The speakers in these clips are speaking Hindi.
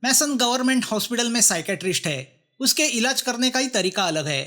मैसन गवर्नमेंट हॉस्पिटल में साइकेट्रिस्ट है। उसके इलाज करने का ही तरीका अलग है।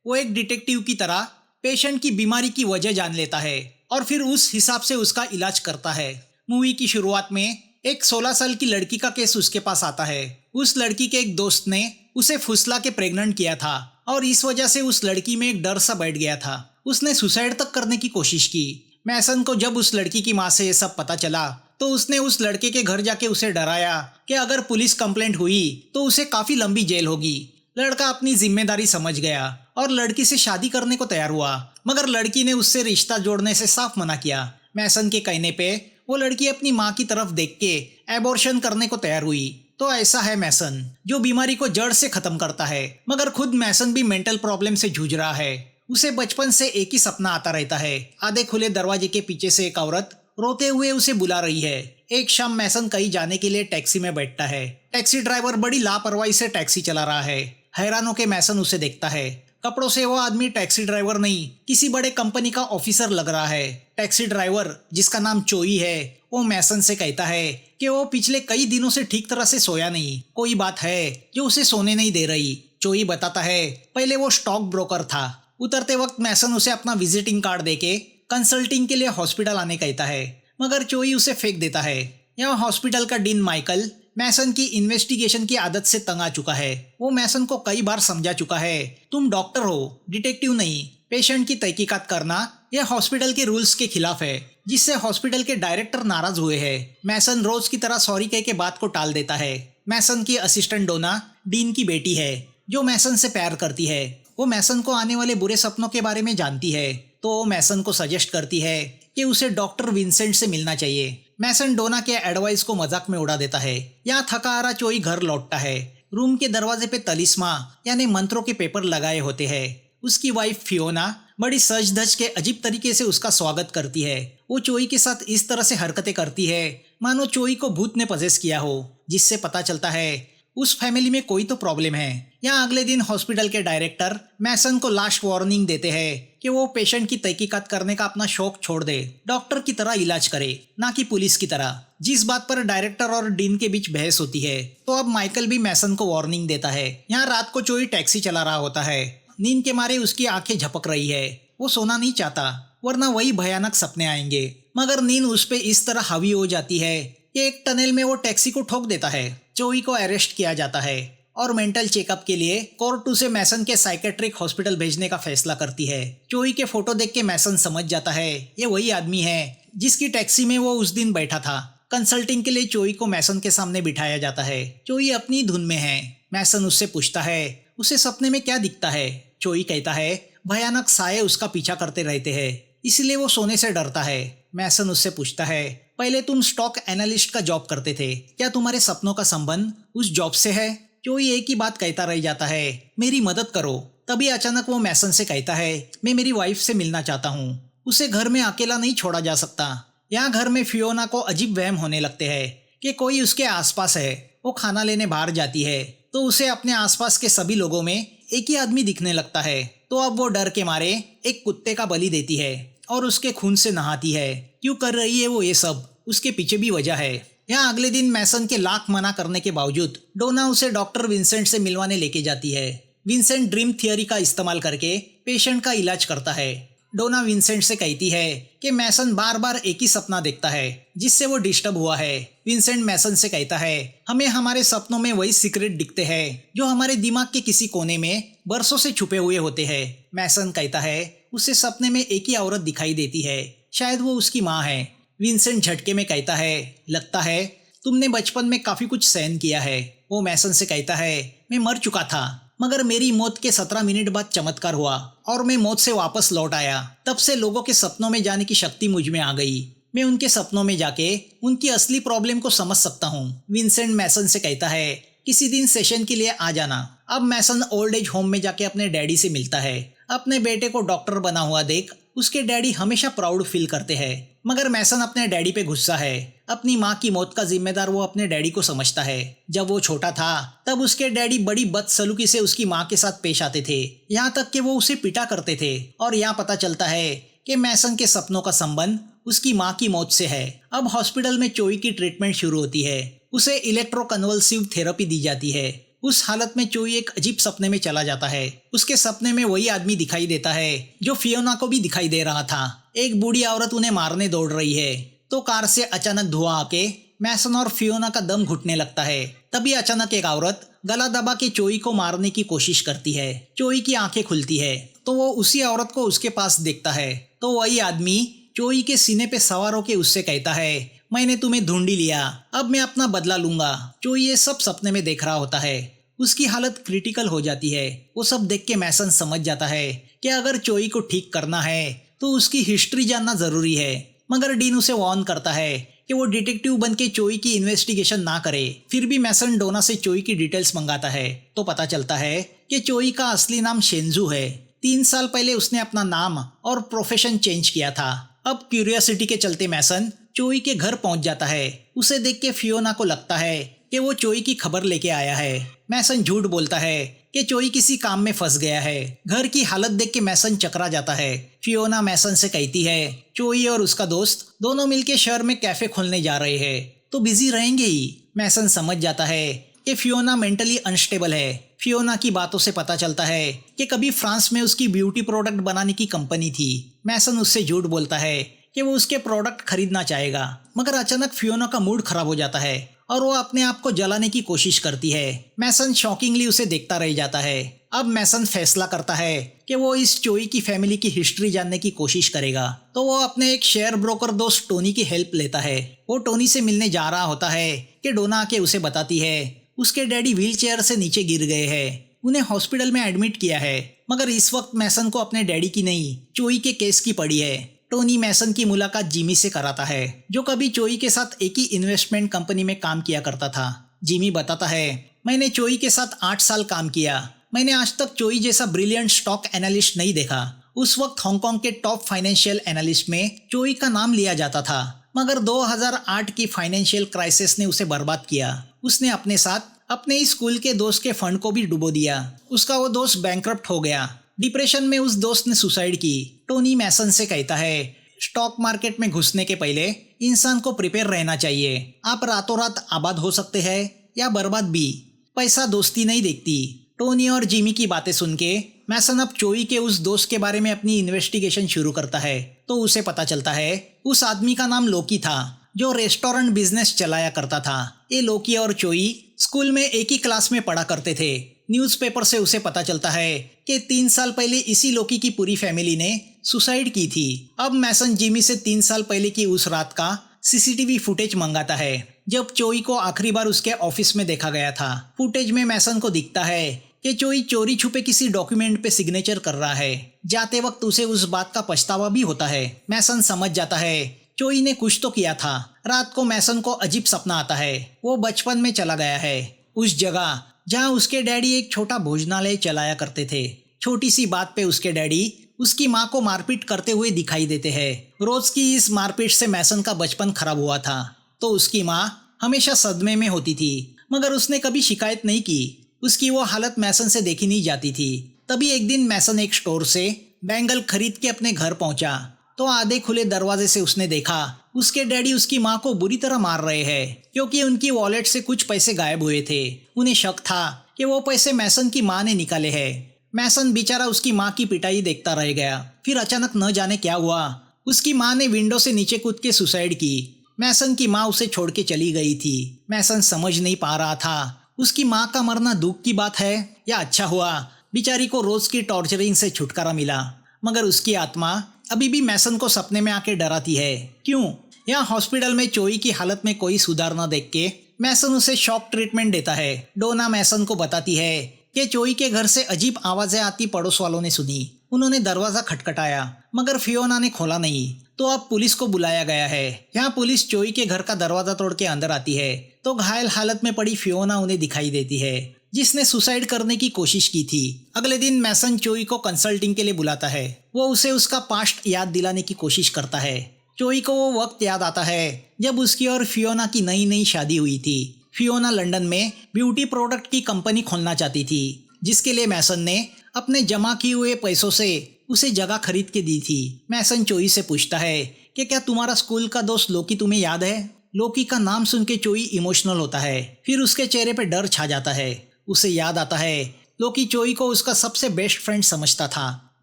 वो एक डिटेक्टिव की तरह पेशेंट की बीमारी की वजह जान लेता है और फिर उस हिसाब से उसका इलाज करता है। मूवी की शुरुआत में एक 16 साल की लड़की का केस उसके पास आता है। उस लड़की के एक दोस्त ने उसे फुसला के प्रेग्नेंट किया था और इस वजह से उस लड़की में एक डर सा बैठ गया था। उसने सुसाइड तक करने की कोशिश की। मैसन को जब उस लड़की की माँ से ये सब पता चला तो उसने उस लड़के के घर जाके उसे डराया कि अगर पुलिस कंप्लेंट हुई तो उसे काफी लंबी जेल होगी। लड़का अपनी जिम्मेदारी समझ गया और लड़की से शादी करने को तैयार हुआ, मगर लड़की ने उससे रिश्ता जोड़ने से साफ मना किया। मैसन के कहने पे वो लड़की अपनी माँ की तरफ देख के एबॉर्शन करने को तैयार हुई। तो ऐसा है मैसन, जो बीमारी को जड़ से खत्म करता है। मगर खुद मैसन भी मेंटल प्रॉब्लम से जूझ रहा है। उसे बचपन से एक ही सपना आता रहता है। आधे खुले दरवाजे के पीछे से एक औरत रोते हुए उसे बुला रही है। एक शाम मैसन कहीं जाने के लिए टैक्सी में बैठता है। टैक्सी ड्राइवर बड़ी लापरवाही से टैक्सी चला रहा है। हैरान होकर मैसन उसे देखता है। कपड़ों से वो आदमी टैक्सी ड्राइवर नहीं, किसी बड़े कंपनी का ऑफिसर लग रहा है। टैक्सी ड्राइवर, जिसका नाम चोई है, वो मैसन से कहता है कि वो पिछले कई दिनों से ठीक तरह से सोया नहीं, कोई बात है जो उसे सोने नहीं दे रही। चोई बताता है पहले वो स्टॉक ब्रोकर था। उतरते वक्त मैसन उसे अपना विजिटिंग कार्ड देके कंसल्टिंग के लिए हॉस्पिटल आने कहता है, मगर चोई उसे फेंक देता है। यहाँ हॉस्पिटल का डीन माइकल मैसन की इन्वेस्टिगेशन की आदत से तंग आ चुका है। वो मैसन को कई बार समझा चुका है, तुम डॉक्टर हो, डिटेक्टिव नहीं। पेशेंट की तहकीकात करना यह हॉस्पिटल के रूल्स के खिलाफ है, जिससे हॉस्पिटल के डायरेक्टर नाराज हुए हैं। मैसन रोज की तरह सॉरी कह के बात को टाल देता है। मैसन की असिस्टेंट डोना डीन की बेटी है, जो मैसन से प्यार करती है। वो मैसन को आने वाले बुरे सपनों के बारे में जानती है, तो वो मैसन को सजेस्ट करती है कि उसे डॉक्टर विंसेंट से मिलना चाहिए। मैसन डोना के एडवाइस को मजाक में उड़ा देता है। यहाँ थका हारा चोई घर लौटता है। रूम के दरवाजे पे तलिस्मा यानी मंत्रों के पेपर लगाए होते हैं। उसकी वाइफ फियोना बड़ी सज धज के अजीब तरीके से उसका स्वागत करती है। वो चोई के साथ इस तरह से हरकतें करती है मानो चोई को भूत ने पजेस किया हो, जिससे पता चलता है उस फैमिली में कोई तो प्रॉब्लम है। यहाँ अगले दिन हॉस्पिटल के डायरेक्टर मैसन को लास्ट वार्निंग देते हैं कि वो पेशेंट की तहकीकात करने का अपना शौक छोड़ दे, डॉक्टर की तरह इलाज करे, ना कि पुलिस की तरह। जिस बात पर डायरेक्टर और डीन के बीच बहस होती है, तो अब माइकल भी मैसन को वार्निंग देता है। यहाँ रात को चोई टैक्सी चला रहा होता है। नींद के मारे उसकी आंखें झपक रही है। वो सोना नहीं चाहता, वरना वही भयानक सपने आएंगे। मगर नींद उस पे इस तरह हावी हो जाती है कि एक टनल में वो टैक्सी को ठोक देता है। चोई को अरेस्ट किया जाता है और मेंटल चेकअप के लिए कोर्ट उसे मैसन के साइकेट्रिक हॉस्पिटल भेजने का फैसला करती है। चोई के फोटो देख के मैसन समझ जाता है ये वही आदमी है जिसकी टैक्सी में वो उस दिन बैठा था। कंसल्टिंग के लिए चोई को मैसन के सामने बिठाया जाता है। चोई अपनी धुन में है। मैसन उससे पूछता है उसे सपने में क्या दिखता है। चोई कहता है भयानक साये उसका पीछा करते रहते हैं, इसलिए वो सोने से डरता है। मैसन उससे पूछता है पहले तुम स्टॉक एनालिस्ट का जॉब करते थे, क्या तुम्हारे सपनों का संबंध उस जॉब से है? चोई एक ही बात कहता रह जाता है, मेरी मदद करो। तभी अचानक वो मैसन से कहता है मैं मेरी वाइफ से मिलना चाहता हूँ, उसे घर में अकेला नहीं छोड़ा जा सकता। यहाँ घर में फियोना को अजीब वहम होने लगते हैं कि कोई उसके आसपास है। वो खाना लेने बाहर जाती है तो उसे अपने आसपास के सभी लोगों में एक ही आदमी दिखने लगता है। तो अब वो डर के मारे एक कुत्ते का बलि देती है और उसके खून से नहाती है। क्यों कर रही है वो ये सब, उसके पीछे भी वजह है। यहाँ अगले दिन मैसन के लाख मना करने के बावजूद डोना उसे डॉक्टर विंसेंट से मिलवाने लेके जाती है। विंसेंट ड्रीम थियरी का इस्तेमाल करके पेशेंट का इलाज करता है। डोना विंसेंट से कहती है कि मैसन बार बार एक ही सपना देखता है जिससे वो डिस्टर्ब हुआ है। विंसेंट मैसन से कहता है हमें हमारे सपनों में वही सीक्रेट दिखते हैं जो हमारे दिमाग के किसी कोने में बरसों से छुपे हुए होते हैं। मैसन कहता है उसे सपने में एक ही औरत दिखाई देती है, शायद वो उसकी माँ है। विंसेंट झटके में कहता है लगता है तुमने बचपन में काफी कुछ सहन किया है। वो मैसन से कहता है मैं मर चुका था, मगर मेरी मौत के 17 मिनट बाद चमत्कार हुआ और मैं मौत से वापस लौट आया। तब से लोगों के सपनों में जाने की शक्ति मुझ में आ गई। मैं उनके सपनों में जाके उनकी असली प्रॉब्लम को समझ सकता हूँ। विंसेंट मैसन से कहता है किसी दिन सेशन के लिए आ जाना। अब मैसन ओल्ड एज होम में जाके अपने डैडी से मिलता है। अपने बेटे को डॉक्टर बना हुआ देख उसके डैडी हमेशा प्राउड फील करते हैं, मगर मैसन अपने डैडी पे गुस्सा है। अपनी माँ की मौत का जिम्मेदार वो अपने डैडी को समझता है। जब वो छोटा था तब उसके डैडी बड़ी बदसलूकी से उसकी माँ के साथ पेश आते थे, यहाँ तक कि वो उसे पिटा करते थे। और यहाँ पता चलता है कि मैसन के सपनों का संबंध उसकी माँ की मौत से है। अब हॉस्पिटल में चोई की ट्रीटमेंट शुरू होती है। उसे इलेक्ट्रोकन्वल्सिव थेरेपी दी जाती है। उस हालत में चोई एक अजीब सपने में चला जाता है। उसके सपने में वही आदमी दिखाई देता है जो फियोना को भी दिखाई दे रहा था। एक बूढ़ी औरत उन्हें मारने दौड़ रही है तो कार से अचानक धुआं आके मैसन और फियोना का दम घुटने लगता है। तभी अचानक एक औरत गला दबा के चोई को मारने की कोशिश करती है। चोई की आंखें खुलती है तो वो उसी औरत को उसके पास देखता है तो वही आदमी चोई के सीने पे सवार होके उससे कहता है, मैंने तुम्हें ढूंढ ही लिया, अब मैं अपना बदला लूंगा। चोई ये सब सपने में देख रहा होता है। उसकी हालत क्रिटिकल हो जाती है। वो सब देख के मैसन समझ जाता है कि अगर चोई को ठीक करना है तो उसकी हिस्ट्री जानना जरूरी है। मगर डीन उसे वार्न करता है कि वो डिटेक्टिव बन के चोई की इन्वेस्टिगेशन ना करे। फिर भी मैसन डोना से चोई की डिटेल्स मंगाता है तो पता चलता है कि चोई का असली नाम शेंजू है। 3 साल पहले उसने अपना नाम और प्रोफेशन चेंज किया था। अब क्यूरियोसिटी के चलते मैसन चोई के घर पहुंच जाता है। उसे देख के फियोना को लगता है कि वो चोई की खबर लेके आया है। मैसन झूठ बोलता है कि चोई किसी काम में फंस गया है। घर की हालत देख के मैसन चकरा जाता है। फियोना मैसन से कहती है चोई और उसका दोस्त दोनों मिलके शहर में कैफे खोलने जा रहे हैं तो बिजी रहेंगे ही। मैसन समझ जाता है कि फियोना मेंटली अनस्टेबल है। फियोना की बातों से पता चलता है कि कभी फ्रांस में उसकी ब्यूटी प्रोडक्ट बनाने की कंपनी थी। मैसन उससे झूठ बोलता है कि वो उसके प्रोडक्ट खरीदना चाहेगा। मगर अचानक फियोना का मूड खराब हो जाता है और वो अपने आप को जलाने की कोशिश करती है। मैसन शॉकिंगली उसे देखता रह जाता है। अब मैसन फैसला करता है कि वो इस चोई की फैमिली की हिस्ट्री जानने की कोशिश करेगा। तो वो अपने एक शेयर ब्रोकर दोस्त टोनी की हेल्प लेता है। वो टोनी से मिलने जा रहा होता है कि डोना आके उसे बताती है उसके डैडी व्हील चेयर से नीचे गिर गए हैं, उन्हें हॉस्पिटल में एडमिट किया है। मगर इस वक्त मैसन को अपने डैडी की नहीं चोई के केस की पड़ी है। टोनी मैसन की मुलाकात जिमी से कराता है जो कभी चोई के साथ एक ही इन्वेस्टमेंट कंपनी में काम किया करता था। जिमी बताता है मैंने चोई के साथ 8 साल काम किया। मैंने आज तक चोई जैसा ब्रिलियंट स्टॉक एनालिस्ट नहीं देखा। उस वक्त हांगकांग के टॉप फाइनेंशियल एनालिस्ट में चोई का नाम लिया जाता था। मगर 2008 की फाइनेंशियल क्राइसिस ने उसे बर्बाद किया। उसने अपने साथ अपने ही स्कूल के दोस्त के फंड को भी डुबो दिया। उसका वो दोस्त बैंकरप्ट हो गया। डिप्रेशन में उस दोस्त ने सुसाइड की। टोनी मैसन से कहता है स्टॉक मार्केट में घुसने के पहले इंसान को प्रिपेयर रहना चाहिए। आप रातों रात आबाद हो सकते हैं या बर्बाद भी। पैसा दोस्ती नहीं देखती। टोनी और जिमी की बातें सुन के मैसन अब चोई के उस दोस्त के बारे में अपनी इन्वेस्टिगेशन शुरू करता है तो उसे पता चलता है उस आदमी का नाम लोकी था जो रेस्टोरेंट बिजनेस चलाया करता था। ये लोकी और चोई स्कूल में एक ही क्लास में पढ़ा करते थे। न्यूज़पेपर से उसे पता चलता है कि 3 साल पहले इसी लोकी की पूरी फैमिली ने सुसाइड की थी। अब मैसन जिमी से 3 साल पहले की उस रात का सीसीटीवी फुटेज मंगाता है जब चोई को आखिरी बार उसके ऑफिस में देखा गया था। फुटेज में मैसन को दिखता है कि चोई चोरी छुपे किसी डॉक्यूमेंट पे सिग्नेचर कर रहा है। जाते वक्त उसे उस बात का पछतावा भी होता है। मैसन समझ जाता है चोई ने कुछ तो किया था। रात को मैसन को अजीब सपना आता है। वो बचपन में चला गया है उस जगह जहाँ उसके डैडी एक छोटा भोजनालय चलाया करते थे। छोटी सी बात पे उसके डैडी उसकी माँ को मारपीट करते हुए दिखाई देते हैं। रोज की इस मारपीट से मैसन का बचपन खराब हुआ था तो उसकी माँ हमेशा सदमे में होती थी मगर उसने कभी शिकायत नहीं की। उसकी वो हालत मैसन से देखी नहीं जाती थी। तभी एक दिन मैसन एक स्टोर से बैंगल खरीद के अपने घर पहुंचा तो आधे खुले दरवाजे से उसने देखा उसके डैडी उसकी माँ को बुरी तरह मार रहे हैं क्योंकि उनकी वॉलेट से कुछ पैसे गायब हुए थे। उन्हें शक था कि वो पैसे मैसन की माँ ने निकाले हैं। मैसन बेचारा उसकी माँ की पिटाई देखता रह गया। फिर अचानक न जाने क्या हुआ उसकी माँ ने विंडो से नीचे कूद के सुसाइड की। मैसन की माँ उसे छोड़ के चली गई थी। मैसन समझ नहीं पा रहा था उसकी माँ का मरना दुख की बात है या अच्छा हुआ बेचारी को रोज की टॉर्चरिंग से छुटकारा मिला। मगर उसकी आत्मा अभी भी मैसन को सपने में आके डराती है। क्यों? यहाँ हॉस्पिटल में चोई की हालत में कोई सुधार न देख के मैसन उसे शॉक ट्रीटमेंट देता है। डोना मैसन को बताती है कि चोई के घर से अजीब आवाजें आती पड़ोस वालों ने सुनी। उन्होंने दरवाजा खटखटाया मगर फियोना ने खोला नहीं तो अब पुलिस को बुलाया गया है। यहाँ पुलिस चोई के घर का दरवाजा तोड़ के अंदर आती है तो घायल हालत में पड़ी फियोना उन्हें दिखाई देती है जिसने सुसाइड करने की कोशिश की थी। अगले दिन मैसन चोई को कंसल्टिंग के लिए बुलाता है। वो उसे उसका पास्ट याद दिलाने की कोशिश करता है। चोई को वो वक्त याद आता है जब उसकी और फियोना की नई नई शादी हुई थी। फियोना लंदन में ब्यूटी प्रोडक्ट की कंपनी खोलना चाहती थी जिसके लिए मैसन ने अपने जमा किए हुए पैसों से उसे जगह खरीद के दी थी। मैसन चोई से पूछता है कि क्या तुम्हारा स्कूल का दोस्त लोकी तुम्हें याद है? लोकी का नाम सुन के चोई इमोशनल होता है, फिर उसके चेहरे पे डर छा जाता है। उसे याद आता है लोकी चोई को उसका सबसे बेस्ट फ्रेंड समझता था।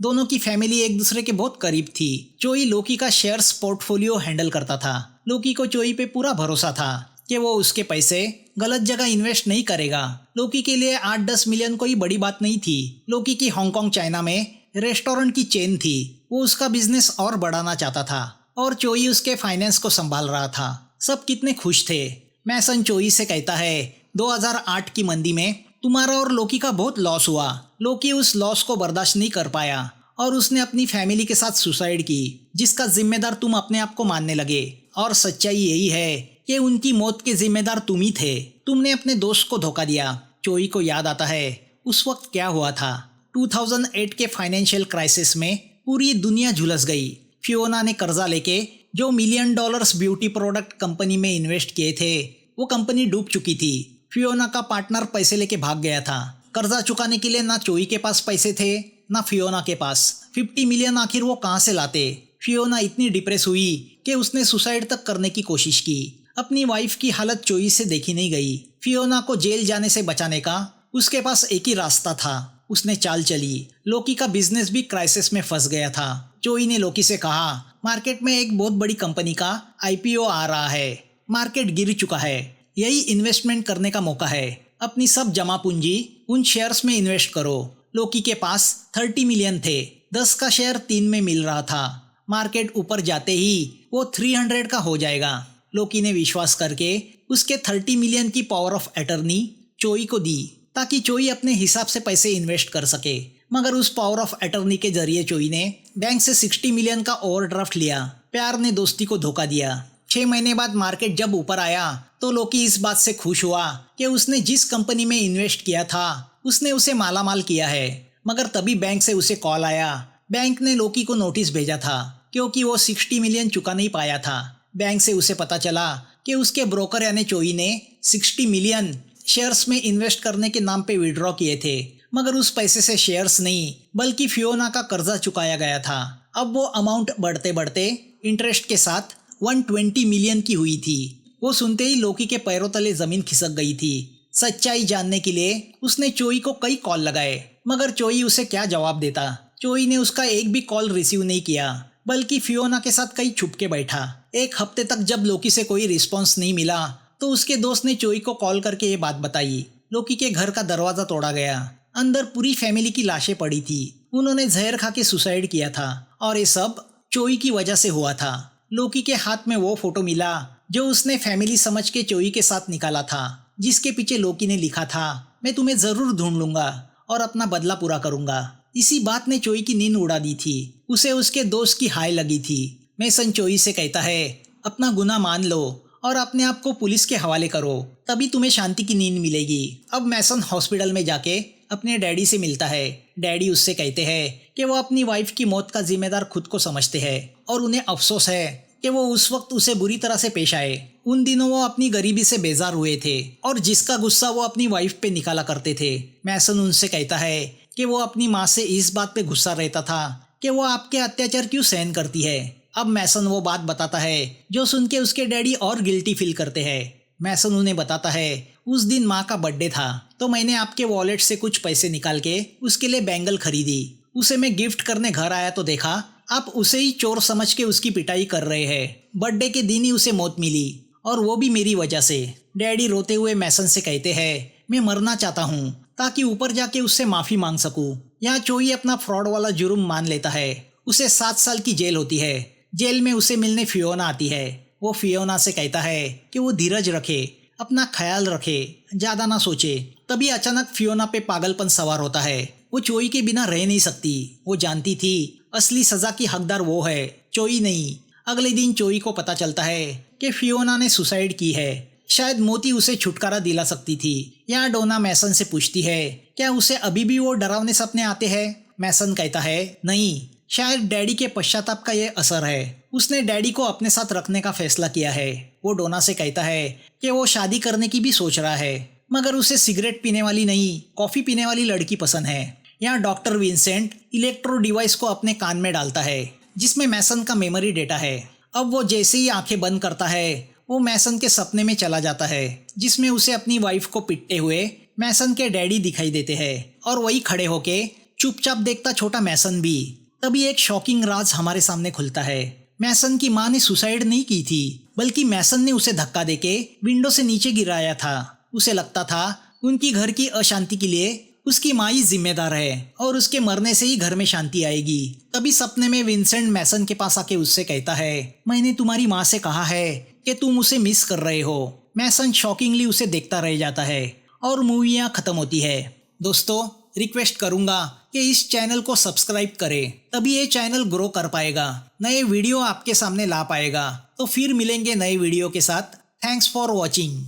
दोनों की फैमिली एक दूसरे के बहुत करीब थी। चोई लोकी का शेयर्स पोर्टफोलियो हैंडल करता था। लोकी को चोई पे पूरा भरोसा था कि वो उसके पैसे गलत जगह इन्वेस्ट नहीं करेगा। लोकी के लिए 8-10 मिलियन कोई बड़ी बात नहीं थी। लोकी की हांगकांग चाइना में रेस्टोरेंट की चेन थी। वो उसका बिजनेस और बढ़ाना चाहता था और चोई उसके फाइनेंस को संभाल रहा था। सब कितने खुश थे। मैसन चोई से कहता है 2008 की मंदी में तुम्हारा और लोकी का बहुत लॉस हुआ। लोकी उस लॉस को बर्दाश्त नहीं कर पाया और उसने अपनी फैमिली के साथ सुसाइड की, जिसका जिम्मेदार तुम अपने आप को मानने लगे। और सच्चाई यही है कि उनकी मौत के जिम्मेदार तुम ही थे। तुमने अपने दोस्त को धोखा दिया। चोई को याद आता है उस वक्त क्या हुआ था। 2008 के फाइनेंशियल क्राइसिस में पूरी दुनिया झुलस गई। फियोना ने कर्जा लेके जो $1 मिलियन ब्यूटी प्रोडक्ट कंपनी में इन्वेस्ट किए थे, वो कंपनी डूब चुकी थी। फियोना का पार्टनर पैसे लेके भाग गया था। कर्जा चुकाने के लिए ना चोई के पास पैसे थे ना फियोना के पास। 50 मिलियन आखिर वो कहाँ से लाते? फियोना इतनी डिप्रेस हुई कि उसने सुसाइड तक करने की कोशिश की। अपनी वाइफ की हालत चोई से देखी नहीं गई। फियोना को जेल जाने से बचाने का उसके पास एक ही रास्ता था। उसने चाल चली। लोकी का बिजनेस भी क्राइसिस में फंस गया था। चोई ने लोकी से कहा मार्केट में एक बहुत बड़ी कंपनी का IPO आ रहा है। मार्केट गिर चुका है, यही इन्वेस्टमेंट करने का मौका है। अपनी सब जमा पूंजी उन शेयर्स में इन्वेस्ट करो। लोकी के पास 30 मिलियन थे। 10 का शेयर 3 में मिल रहा था। मार्केट ऊपर जाते ही वो 300 का हो जाएगा। लोकी ने विश्वास करके उसके 30 मिलियन की पावर ऑफ अटर्नी चोई को दी ताकि चोई अपने हिसाब से पैसे इन्वेस्ट कर सके। मगर उस पावर ऑफ अटर्नी के जरिए चोई ने बैंक से 60 मिलियन का ओवरड्राफ्ट लिया। प्यार ने दोस्ती को धोखा दिया। 6 महीने बाद मार्केट जब ऊपर आया तो लोकी इस बात से खुश हुआ कि उसने जिस कंपनी में इन्वेस्ट किया था उसने उसे मालामाल किया है। मगर तभी बैंक से उसे कॉल आया। बैंक ने लोकी को नोटिस भेजा था क्योंकि वो 60 मिलियन चुका नहीं पाया था। बैंक से उसे पता चला कि उसके ब्रोकर यानी चोई ने 60 मिलियन शेयर्स में इन्वेस्ट करने के नाम पे विड्रॉ किए थे। मगर उस पैसे से शेयर्स नहीं बल्कि फियोना का कर्जा चुकाया गया था। अब वो अमाउंट बढ़ते बढ़ते इंटरेस्ट के साथ 120 मिलियन की हुई थी। वो सुनते ही लोकी के पैरों तले जमीन खिसक गई थी। सच्चाई जानने के लिए उसने चोई को कई कॉल लगाए, मगर चोई उसे क्या जवाब देता। चोई ने उसका एक भी कॉल रिसीव नहीं किया, बल्कि फियोना के साथ कहीं छुप के बैठा। एक हफ्ते तक जब लोकी से कोई रिस्पॉन्स नहीं मिला तो उसके दोस्त ने चोई को कॉल करके ये बात बताई। लोकी के घर का दरवाजा तोड़ा गया। अंदर पूरी फैमिली की लाशें पड़ी थी। उन्होंने जहर खा के सुसाइड किया था और ये सब चोई की वजह से हुआ था। लोकी के हाथ में वो फोटो मिला जो उसने फैमिली समझ के चोई के साथ निकाला था, जिसके पीछे लोकी ने लिखा था मैं तुम्हें जरूर ढूंढ लूंगा और अपना बदला पूरा करूंगा। इसी बात ने चोई की नींद उड़ा दी थी। उसे उसके दोस्त की हाय लगी थी। मैसन चोई से कहता है अपना गुनाह मान लो और अपने आप को पुलिस के हवाले करो, तभी तुम्हें शांति की नींद मिलेगी। अब मैसन हॉस्पिटल में जाके अपने डैडी से मिलता है। डैडी उससे कहते हैं कि वो अपनी वाइफ की मौत का जिम्मेदार खुद को समझते हैं और उन्हें अफसोस है कि वो उस वक्त उसे बुरी तरह से पेश आए। उन दिनों वो अपनी गरीबी से बेजार हुए थे और जिसका गुस्सा वो अपनी वाइफ पे निकाला करते थे। मैसन उनसे कहता है कि वो अपनी माँ से इस बात पे गुस्सा रहता था कि वो आपके अत्याचार क्यों सहन करती है। अब मैसन वो बात बताता है जो सुन के उसके डैडी और गिल्टी फील करते हैं। मैसन उन्हें बताता है उस दिन माँ का बर्थडे था तो मैंने आपके वॉलेट से कुछ पैसे निकाल के उसके लिए बैंगल खरीदी। उसे मैं गिफ्ट करने घर आया तो देखा आप उसे ही चोर समझ के उसकी पिटाई कर रहे हैं। बर्थडे के दिन ही उसे मौत मिली और वो भी मेरी वजह से। डैडी रोते हुए मैसन से कहते हैं मैं मरना चाहता हूँ ताकि ऊपर जाके उससे माफी मांग सकूं। यहाँ चोई अपना फ्रॉड वाला जुर्म मान लेता है। उसे 7 साल की जेल होती है। जेल में उसे मिलने फियोना आती है। वो फियोना से कहता है कि वो धीरज रखे, अपना ख्याल रखे, ज्यादा ना सोचे। तभी अचानक फियोना पे पागलपन सवार होता है। वो चोई के बिना रह नहीं सकती। वो जानती थी असली सजा की हकदार वो है, चोई नहीं। अगले दिन चोई को पता चलता है कि फियोना ने सुसाइड की है। शायद मोती उसे छुटकारा दिला सकती थी। यहाँ डोना मैसन से पूछती है क्या उसे अभी भी वो डरावने सपने आते हैं। मैसन कहता है नहीं, शायद डैडी के पश्चाताप का ये असर है। उसने डैडी को अपने साथ रखने का फैसला किया है। वो डोना से कहता है कि वो शादी करने की भी सोच रहा है, मगर उसे सिगरेट पीने वाली नहीं, कॉफी पीने वाली लड़की पसंद है। यहाँ डॉक्टर विंसेंट इलेक्ट्रो डिवाइस को अपने कान में डालता है जिसमें मैसन का मेमोरी डेटा है। अब वो जैसे ही आंखें बंद करता है वो मैसन के सपने में चला जाता है जिसमें उसे अपनी वाइफ को पिटते हुए मैसन के डैडी दिखाई देते हैं और वही खड़े होके चुपचाप देखता छोटा मैसन भी। तभी एक शॉकिंग राज हमारे सामने खुलता है। मैसन की मां ने सुसाइड नहीं की थी बल्कि मैसन ने उसे धक्का देके विंडो से नीचे गिराया था। उसे लगता था उनकी घर की अशांति के लिए उसकी माँ ही जिम्मेदार है और उसके मरने से ही घर में शांति आएगी। तभी सपने में विंसेंट मैसन के पास आके उससे कहता है, मैंने तुम्हारी माँ से कहा है कि तुम उसे मिस कर रहे हो। मैसन शॉकिंगली उसे देखता रह जाता है और मूवी यहाँ खत्म होती है। दोस्तों, रिक्वेस्ट करूंगा कि इस चैनल को सब्सक्राइब करें, तभी ये चैनल ग्रो कर पाएगा, नए वीडियो आपके सामने ला पाएगा। तो फिर मिलेंगे नए वीडियो के साथ। Thanks for watching.